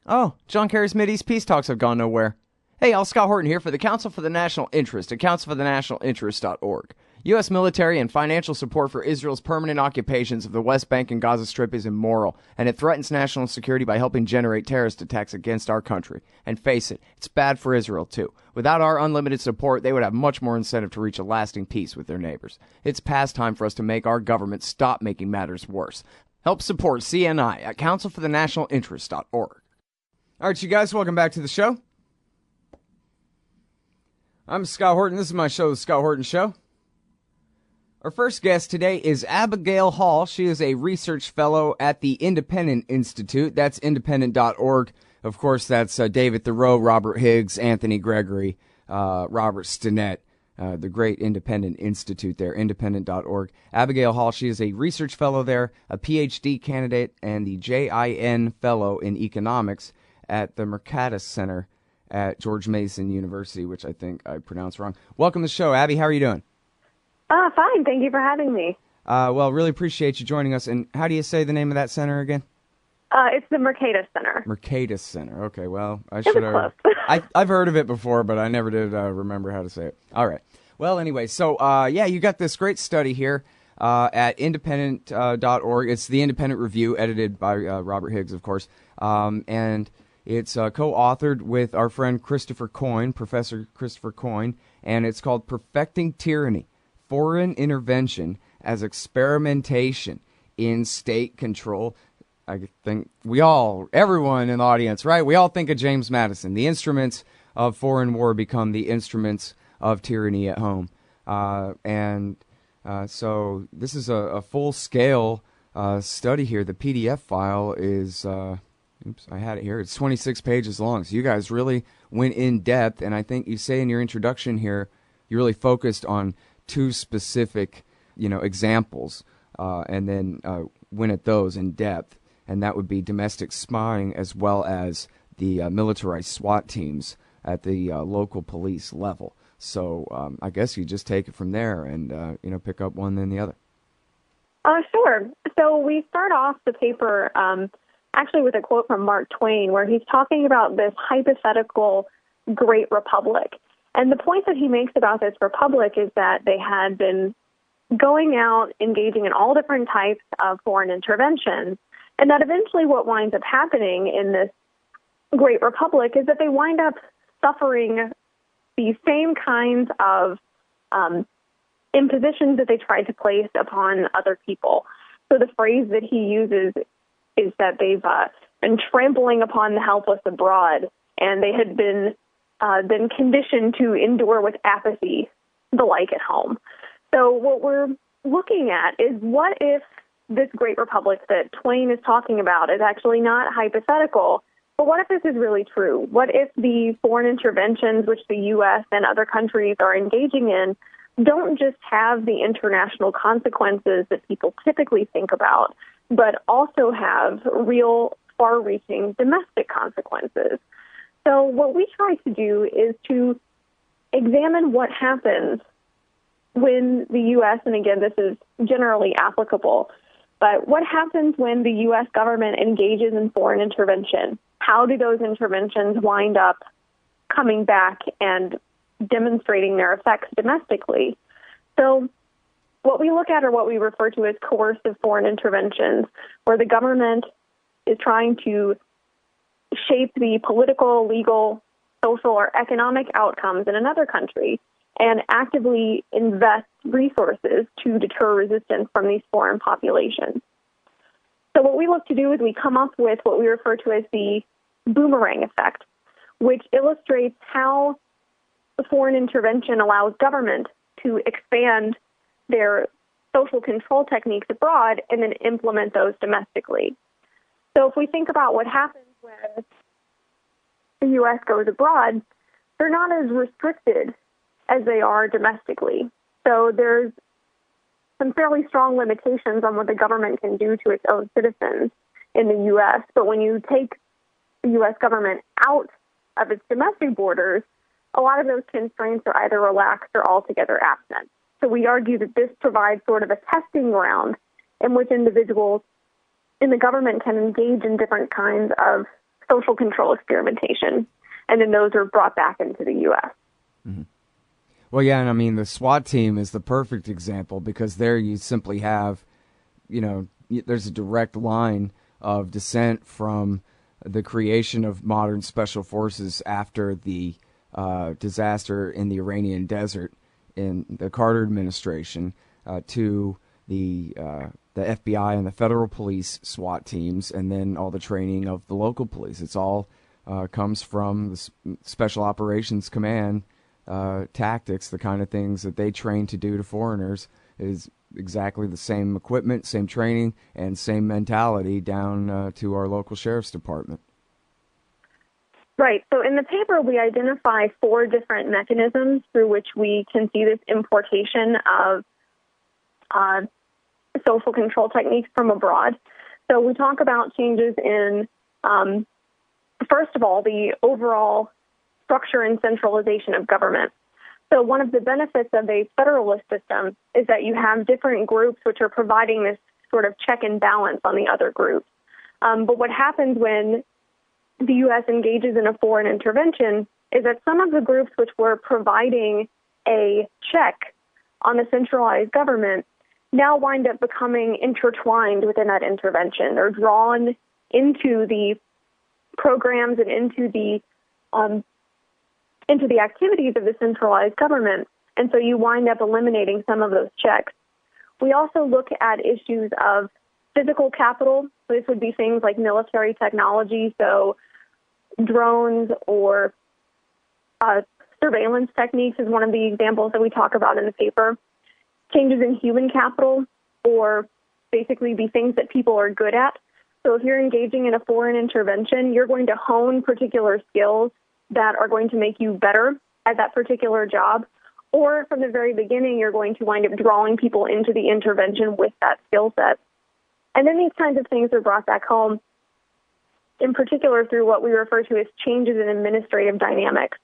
Oh, John Kerry's Mideast peace talks have gone nowhere. Hey, I'll Scott Horton here for the Council for the National Interest at councilforthenationalinterest.org. U.S. military and financial support for Israel's permanent occupations of the West Bank and Gaza Strip is immoral, and it threatens national security by helping generate terrorist attacks against our country. And face it, it's bad for Israel, too. Without our unlimited support, they would have much more incentive to reach a lasting peace with their neighbors. It's past time for us to make our government stop making matters worse. Help support CNI at councilforthenationalinterest.org. All right, you guys, welcome back to the show. I'm Scott Horton. This is my show, The Scott Horton Show. Our first guest today is Abigail Hall. She is a research fellow at the Independent Institute. That's independent.org. Of course, that's David Thoreau, Robert Higgs, Anthony Gregory, Robert Stinnett, the great Independent Institute there, independent.org. Abigail Hall, she is a research fellow there, a PhD candidate, and the JIN fellow in economics at the Mercatus Center at George Mason University, which I think I pronounced wrong. Welcome to the show, Abby. How are you doing? Fine. Thank you for having me. Well, really appreciate you joining us. And how do you say the name of that center again? It's the Mercatus Center. Mercatus Center. Okay, well, I should have. I've heard of it before, but I never did remember how to say it. All right. Well, anyway, so, yeah, you got this great study here at independent.org. It's the Independent Review, edited by Robert Higgs, of course. And it's co-authored with our friend Christopher Coyne, Professor Christopher Coyne, and it's called Perfecting Tyranny, Foreign Intervention as Experimentation in State Control. I think everyone in the audience, right? We all think of James Madison. The instruments of foreign war become the instruments of tyranny at home. So this is a full-scale study here. The PDF file is... Oops, I had it here. It's 26 pages long. So you guys really went in depth, and I think you say in your introduction here, you really focused on two specific, examples, and then went at those in depth, and that would be domestic spying as well as the militarized SWAT teams at the local police level. So I guess you just take it from there and pick up one then the other. Sure. So we start off the paper actually with a quote from Mark Twain, where he's talking about this hypothetical great republic. And the point that he makes about this republic is that they had been going out, engaging in all different types of foreign interventions, and that eventually what winds up happening in this great republic is that they wind up suffering these same kinds of impositions that they tried to place upon other people. So the phrase that he uses is that they've been trampling upon the helpless abroad, and they had been conditioned to endure with apathy the like at home. So what we're looking at is, what if this great republic that Twain is talking about is actually not hypothetical, but what if this is really true? What if the foreign interventions which the U.S. and other countries are engaging in don't just have the international consequences that people typically think about, but also have real far-reaching domestic consequences? So what we try to do is to examine what happens when the U.S., and again, this is generally applicable, but what happens when the U.S. government engages in foreign intervention? How do those interventions wind up coming back and demonstrating their effects domestically? So what we look at are what we refer to as coercive foreign interventions, where the government is trying to shape the political, legal, social, or economic outcomes in another country and actively invest resources to deter resistance from these foreign populations. So what we look to do is we come up with what we refer to as the boomerang effect, which illustrates how the foreign intervention allows government to expand their social control techniques abroad and then implement those domestically. So if we think about what happens when the U.S. goes abroad, they're not as restricted as they are domestically. So there's some fairly strong limitations on what the government can do to its own citizens in the U.S. But when you take the U.S. government out of its domestic borders, a lot of those constraints are either relaxed or altogether absent. So we argue that this provides sort of a testing ground in which individuals in the government can engage in different kinds of social control experimentation. And then those are brought back into the U.S. Mm-hmm. Well, yeah, and I mean, the SWAT team is the perfect example because there you simply have, there's a direct line of descent from the creation of modern special forces after the disaster in the Iranian desert in the Carter administration to the FBI and the federal police SWAT teams, and then all the training of the local police. It's all comes from the Special Operations Command tactics, the kind of things that they train to do to foreigners is exactly the same equipment, same training, and same mentality down to our local sheriff's department. Right. So in the paper, we identify 4 different mechanisms through which we can see this importation of social control techniques from abroad. So we talk about changes in, first of all, the overall structure and centralization of government. So one of the benefits of a federalist system is that you have different groups which are providing this sort of check and balance on the other groups. But what happens when the U.S. engages in a foreign intervention is that some of the groups which were providing a check on the centralized government now wind up becoming intertwined within that intervention. They're drawn into the programs and into the activities of the centralized government, and so you wind up eliminating some of those checks. We also look at issues of physical capital. So this would be things like military technology, so drones or surveillance techniques is one of the examples that we talk about in the paper. Changes in human capital, or basically the things that people are good at. So if you're engaging in a foreign intervention, you're going to hone particular skills that are going to make you better at that particular job. Or from the very beginning, you're going to wind up drawing people into the intervention with that skill set. And then these kinds of things are brought back home, in particular through what we refer to as changes in administrative dynamics.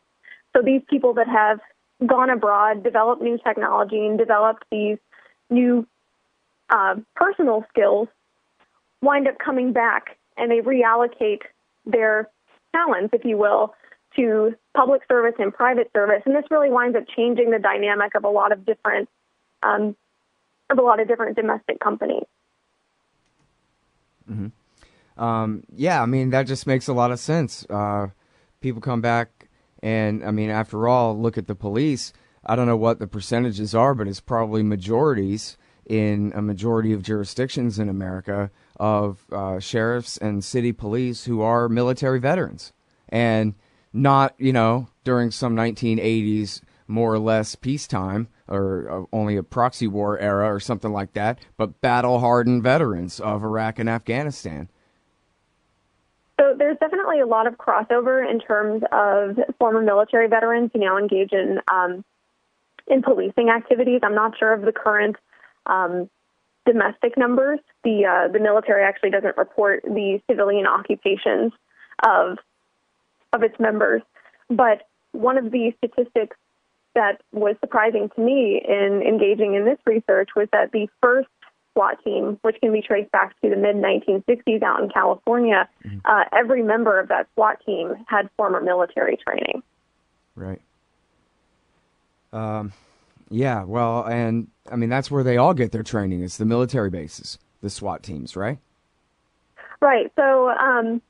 So these people that have gone abroad, developed new technology, and developed these new personal skills wind up coming back, and they reallocate their talents, if you will, to public service and private service. And this really winds up changing the dynamic of a lot of different domestic companies. Mm-hmm. Yeah, I mean, that just makes a lot of sense. People come back, and, I mean, after all, look at the police. I don't know what the percentages are, but it's probably majorities in a majority of jurisdictions in America of sheriffs and city police who are military veterans. And not, during some 1980s more or less peacetime or only a proxy war era or something like that, but battle-hardened veterans of Iraq and Afghanistan. So there's definitely a lot of crossover in terms of former military veterans who now engage in policing activities. I'm not sure of the current domestic numbers. The military actually doesn't report the civilian occupations of its members. But one of the statistics that was surprising to me in engaging in this research was that the first SWAT team, which can be traced back to the mid-1960s out in California, every member of that SWAT team had former military training. Right. Yeah, well, and, I mean, that's where they all get their training. It's the military bases, the SWAT teams, right? Right. So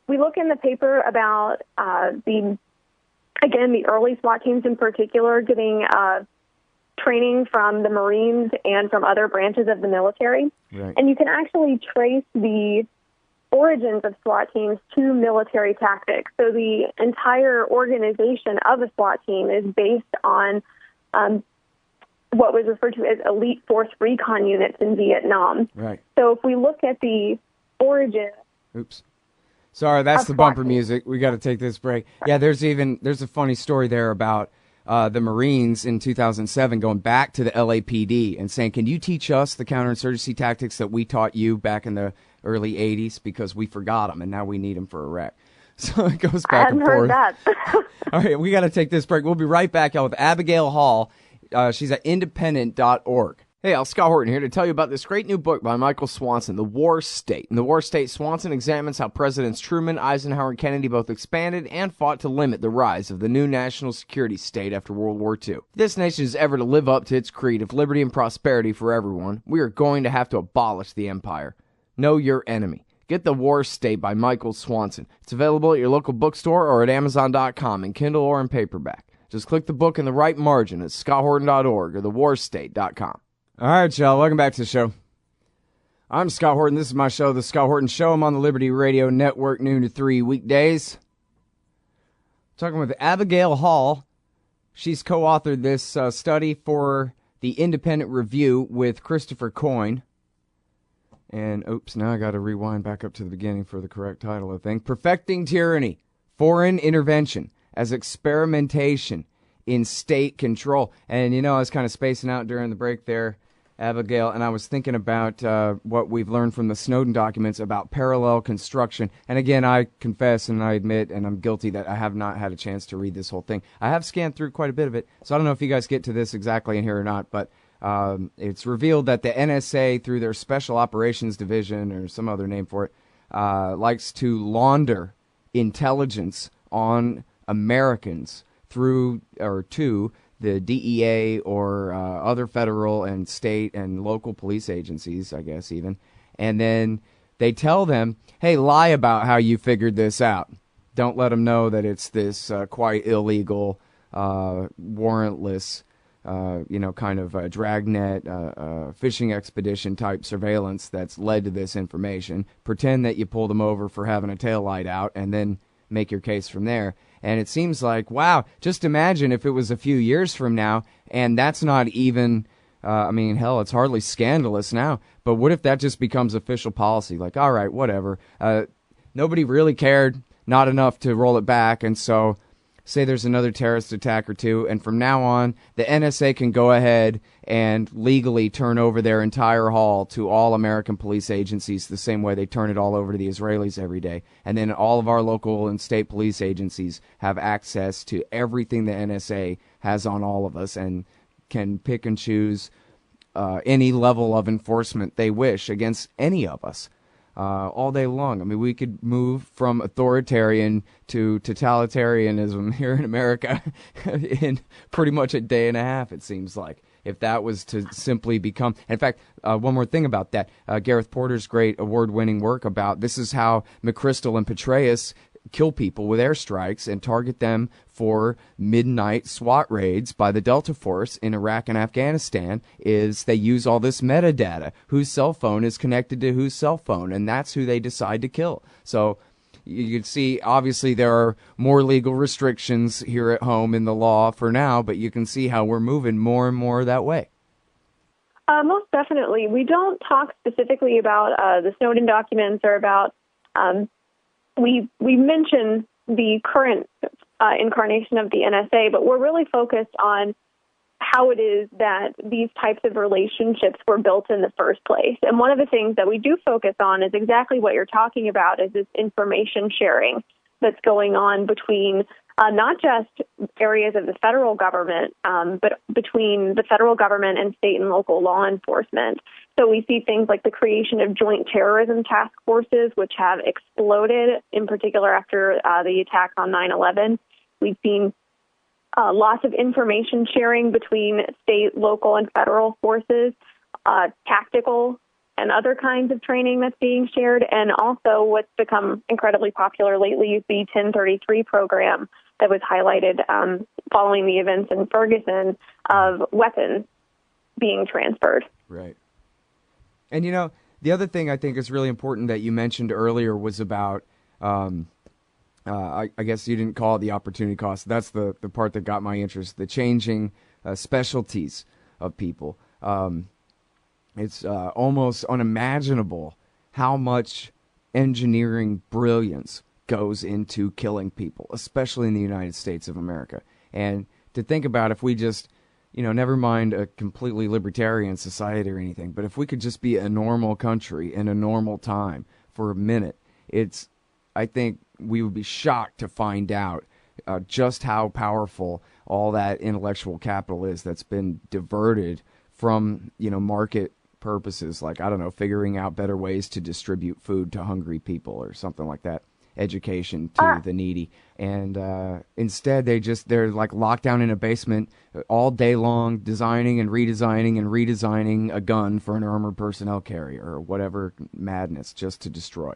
we look in the paper about the early SWAT teams in particular getting training from the Marines and from other branches of the military. Right. And you can actually trace the origins of SWAT teams to military tactics. So the entire organization of a SWAT team is based on what was referred to as elite force recon units in Vietnam. Right. So if we look at the origin... Oops. Sorry, that's the bumper music. We got to take this break. Yeah, there's a funny story there about the Marines in 2007 going back to the LAPD and saying, can you teach us the counterinsurgency tactics that we taught you back in the early 80s because we forgot them and now we need them for Iraq. So it goes back and forth. I hadn't heard that. All right, we got to take this break. We'll be right back, y'all, with Abigail Hall. She's at independent.org. Hey, Scott Horton here to tell you about this great new book by Michael Swanson, The War State. In The War State, Swanson examines how Presidents Truman, Eisenhower, and Kennedy both expanded and fought to limit the rise of the new national security state after World War II. If this nation is ever to live up to its creed of liberty and prosperity for everyone, we are going to have to abolish the empire. Know your enemy. Get The War State by Michael Swanson. It's available at your local bookstore or at Amazon.com in Kindle or in paperback. Just click the book in the right margin at scotthorton.org or thewarstate.com. All right, y'all. Welcome back to the show. I'm Scott Horton. This is my show, The Scott Horton Show. I'm on the Liberty Radio Network, noon to 3 weekdays. Talking with Abigail Hall. She's co-authored this study for the Independent Review with Christopher Coyne. And, oops, now I got to rewind back up to the beginning for the correct title, I think. Perfecting Tyranny, Foreign Intervention as Experimentation in State Control. And, you know, I was kind of spacing out during the break there, Abigail, and I was thinking about what we've learned from the Snowden documents about parallel construction. And again, I confess and I admit, and I'm guilty, that I have not had a chance to read this whole thing. I have scanned through quite a bit of it, so I don't know if you guys get to this exactly in here or not, but it's revealed that the NSA, through their Special Operations Division, or some other name for it, likes to launder intelligence on Americans through or to the DEA or other federal and state and local police agencies, I guess even. And then they tell them, hey, lie about how you figured this out. Don't let them know that it's this quite illegal, warrantless, kind of dragnet, fishing expedition type surveillance that's led to this information. Pretend that you pulled them over for having a taillight out and then make your case from there. And it seems like, wow, just imagine if it was a few years from now, and that's not even, hell, it's hardly scandalous now. But what if that just becomes official policy? Like, all right, whatever. Nobody really cared, not enough to roll it back, and so say there's another terrorist attack or two, and from now on, the NSA can go ahead and legally turn over their entire haul to all American police agencies the same way they turn it all over to the Israelis every day. And then all of our local and state police agencies have access to everything the NSA has on all of us and can pick and choose any level of enforcement they wish against any of us. All day long. I mean, we could move from authoritarian to totalitarianism here in America in pretty much a day and a half, it seems like, if that was to simply become... In fact, one more thing about that. Gareth Porter's great award-winning work about this is how McChrystal and Petraeus kill people with airstrikes and target them for midnight SWAT raids by the Delta Force in Iraq and Afghanistan. Is they use all this metadata, whose cell phone is connected to whose cell phone, and that's who they decide to kill. So you can see, obviously, there are more legal restrictions here at home in the law for now, but you can see how we're moving more and more that way. Most definitely. We don't talk specifically about the Snowden documents or about... We mention the current incarnation of the NSA, but we're really focused on how it is that these types of relationships were built in the first place. And one of the things that we do focus on is exactly what you're talking about, is this information sharing that's going on between not just areas of the federal government, but between the federal government and state and local law enforcement. So we see things like the creation of joint terrorism task forces, which have exploded, in particular after the attack on 9/11. We've seen lots of information sharing between state, local, and federal forces, tactical and other kinds of training that's being shared, and also what's become incredibly popular lately is the 1033 program that was highlighted following the events in Ferguson of weapons being transferred. Right. And, you know, the other thing I think is really important that you mentioned earlier was about, I guess you didn't call it the opportunity cost. That's the part that got my interest, the changing specialties of people. It's almost unimaginable how much engineering brilliance goes into killing people, especially in the United States of America. And to think about, if we just, you know, never mind a completely libertarian society or anything, but if we could just be a normal country in a normal time for a minute, I think we would be shocked to find out just how powerful all that intellectual capital is that's been diverted from, market purposes, like, I don't know, figuring out better ways to distribute food to hungry people or something like that, education to the needy. And instead, they're like locked down in a basement all day long, designing and redesigning a gun for an armored personnel carrier or whatever madness just to destroy.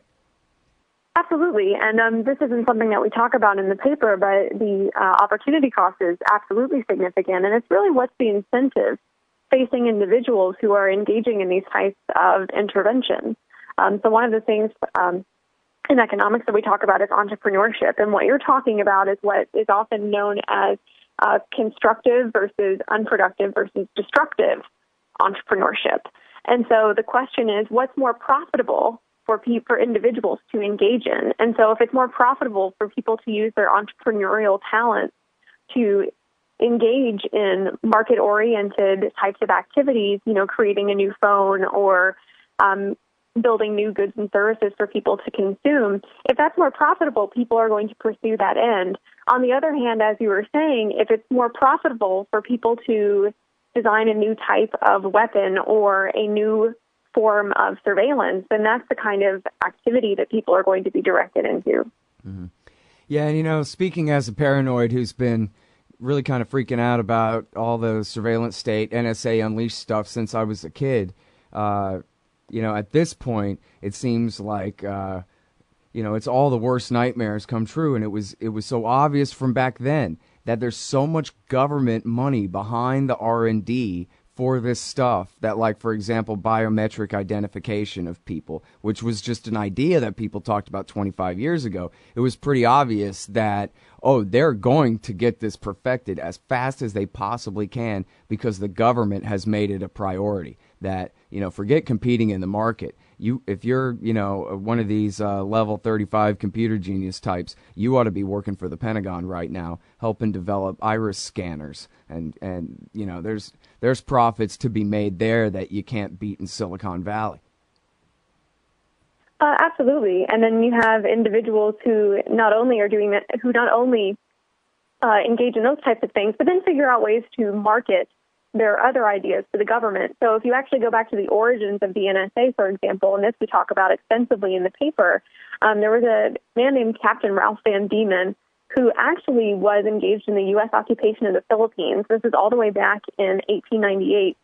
Absolutely, and this isn't something that we talk about in the paper, but the opportunity cost is absolutely significant, and it's really what's the incentive facing individuals who are engaging in these types of interventions. So one of the things in economics that we talk about is entrepreneurship, and what you're talking about is what is often known as constructive versus unproductive versus destructive entrepreneurship. And so the question is, what's more profitable for individuals to engage in? And so if it's more profitable for people to use their entrepreneurial talents to engage in market-oriented types of activities, creating a new phone or building new goods and services for people to consume, if that's more profitable, people are going to pursue that end. On the other hand, as you were saying, if it's more profitable for people to design a new type of weapon or a new form of surveillance, then that's the kind of activity that people are going to be directed into. Mm-hmm. Yeah, and speaking as a paranoid who's been really kind of freaking out about all the surveillance state, NSA Unleashed stuff since I was a kid, at this point, it seems like, it's all the worst nightmares come true. And it was so obvious from back then that there's so much government money behind the R&D for this stuff that, like, for example, biometric identification of people, which was just an idea that people talked about 25 years ago. It was pretty obvious that, they're going to get this perfected as fast as they possibly can because the government has made it a priority. That, forget competing in the market. If you're, one of these level 35 computer genius types, you ought to be working for the Pentagon right now, helping develop iris scanners. And there's profits to be made there that you can't beat in Silicon Valley. Absolutely. And then you have individuals who not only are doing that, who not only engage in those types of things, but then figure out ways to market their other ideas to the government. So if you actually go back to the origins of the NSA, for example, and this we talk about extensively in the paper, there was a man named Captain Ralph Van Diemen who actually was engaged in the U.S. occupation of the Philippines. This is all the way back in 1898.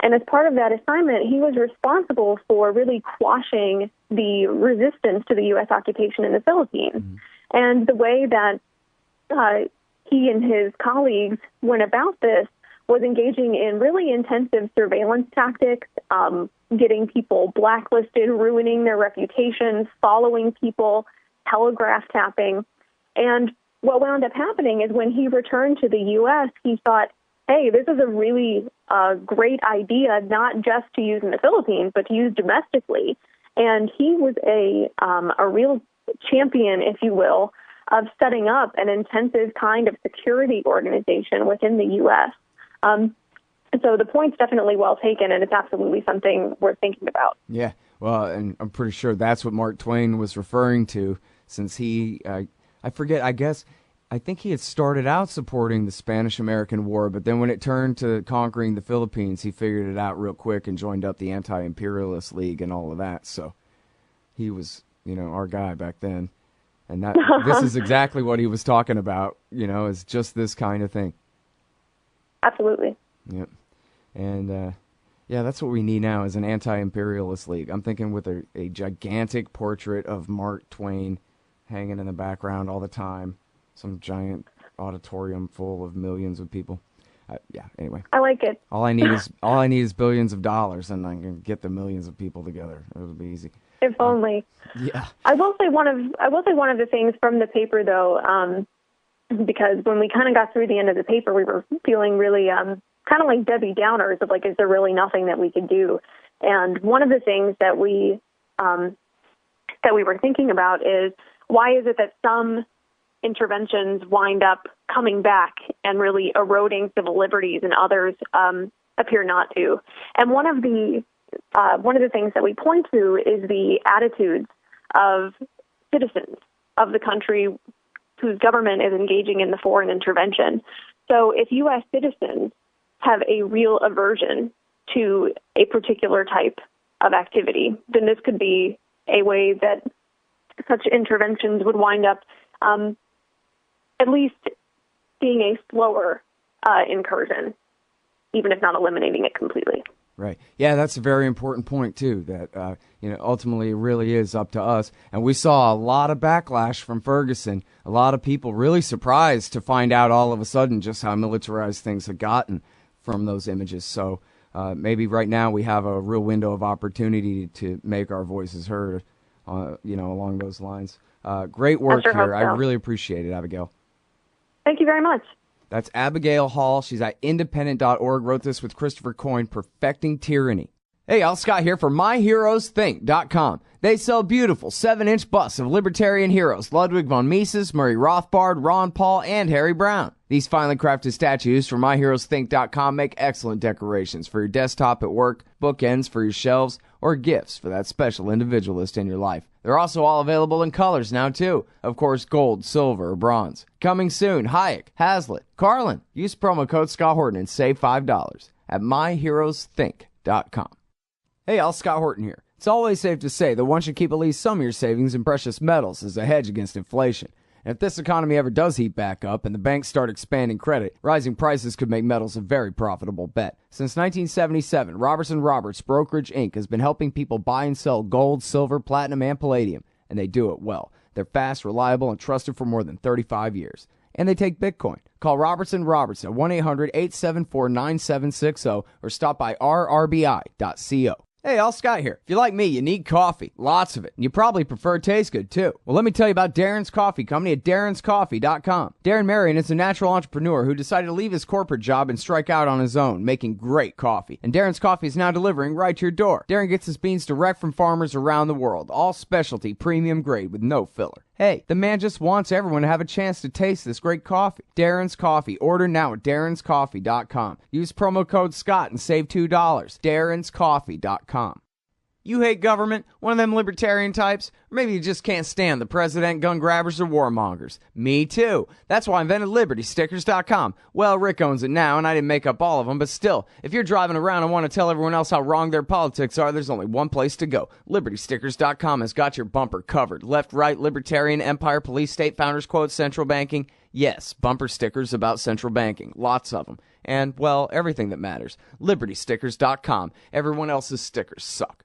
And as part of that assignment, he was responsible for really quashing the resistance to the U.S. occupation in the Philippines. Mm-hmm. And the way that he and his colleagues went about this was engaging in really intensive surveillance tactics, getting people blacklisted, ruining their reputations, following people, telegraph tapping. And what wound up happening is when he returned to the U.S., he thought, hey, this is a really great idea, not just to use in the Philippines, but to use domestically. And he was a real champion, if you will, of setting up an intensive kind of security organization within the U.S. So the point's definitely well taken, and it's absolutely something worth thinking about. Yeah, well, and I'm pretty sure that's what Mark Twain was referring to, since he, I think he had started out supporting the Spanish-American War, but then when it turned to conquering the Philippines, he figured it out real quick and joined up the Anti-Imperialist League and all of that. So he was, our guy back then. And that this is exactly what he was talking about, is just this kind of thing. Absolutely. Yep. And, that's what we need now is an Anti-Imperialist League. I'm thinking with a gigantic portrait of Mark Twain hanging in the background all the time. Some giant auditorium full of millions of people. Anyway. I like it. All I need is billions of dollars, and I can get the millions of people together. It'll be easy. If only. Yeah. I will say one of the things from the paper, though, because when we kind of got through the end of the paper, we were feeling really kind of like Debbie Downers of like, is there really nothing that we could do? And one of the things that we were thinking about is, why is it that some interventions wind up coming back and really eroding civil liberties, and others appear not to? And one of the things that we point to is the attitudes of citizens of the country whose government is engaging in the foreign intervention. So if U.S. citizens have a real aversion to a particular type of activity, then this could be a way that such interventions would wind up at least being a slower incursion, even if not eliminating it completely. Right. Yeah, that's a very important point, too, that, ultimately it really is up to us. And we saw a lot of backlash from Ferguson, a lot of people really surprised to find out all of a sudden just how militarized things had gotten from those images. So maybe right now we have a real window of opportunity to make our voices heard, along those lines. Great work here. So. I really appreciate it, Abigail. Thank you very much. That's Abigail Hall. She's at independent.org. Wrote this with Christopher Coyne, Perfecting Tyranny. Hey, Al Scott here for MyHeroesThink.com. They sell beautiful 7-inch busts of libertarian heroes Ludwig von Mises, Murray Rothbard, Ron Paul, and Harry Brown. These finely crafted statues from MyHeroesThink.com make excellent decorations for your desktop at work, bookends for your shelves, or gifts for that special individualist in your life. They're also all available in colors now, too. Of course, gold, silver, or bronze. Coming soon, Hayek, Hazlitt, Carlin. Use promo code Scott Horton and save $5 at MyHeroesThink.com. Hey, Al Scott Horton here. It's always safe to say that one should keep at least some of your savings in precious metals as a hedge against inflation. And if this economy ever does heat back up and the banks start expanding credit, rising prices could make metals a very profitable bet. Since 1977, Robertson Roberts Brokerage Inc. has been helping people buy and sell gold, silver, platinum, and palladium, and they do it well. They're fast, reliable, and trusted for more than 35 years. And they take Bitcoin. Call Robertson Roberts at 1-800-874-9760 or stop by rrbi.co. Hey, Al Scott here. If you're like me, you need coffee. Lots of it. And you probably prefer it tastes good, too. Well, let me tell you about Darren's Coffee Company at darrenscoffee.com. Darren Marion is a natural entrepreneur who decided to leave his corporate job and strike out on his own, making great coffee. And Darren's Coffee is now delivering right to your door. Darren gets his beans direct from farmers around the world. All specialty, premium grade with no filler. Hey, the man just wants everyone to have a chance to taste this great coffee. Darren's Coffee. Order now at darrenscoffee.com. Use promo code Scott and save $2. darrenscoffee.com. You hate government? One of them libertarian types? Or maybe you just can't stand the president, gun grabbers, or warmongers. Me too. That's why I invented LibertyStickers.com. Well, Rick owns it now, and I didn't make up all of them, but still, if you're driving around and want to tell everyone else how wrong their politics are, there's only one place to go. LibertyStickers.com has got your bumper covered. Left, right, libertarian, empire, police, state, founders quote, central banking. Yes, bumper stickers about central banking. Lots of them. And, well, everything that matters. LibertyStickers.com. Everyone else's stickers suck.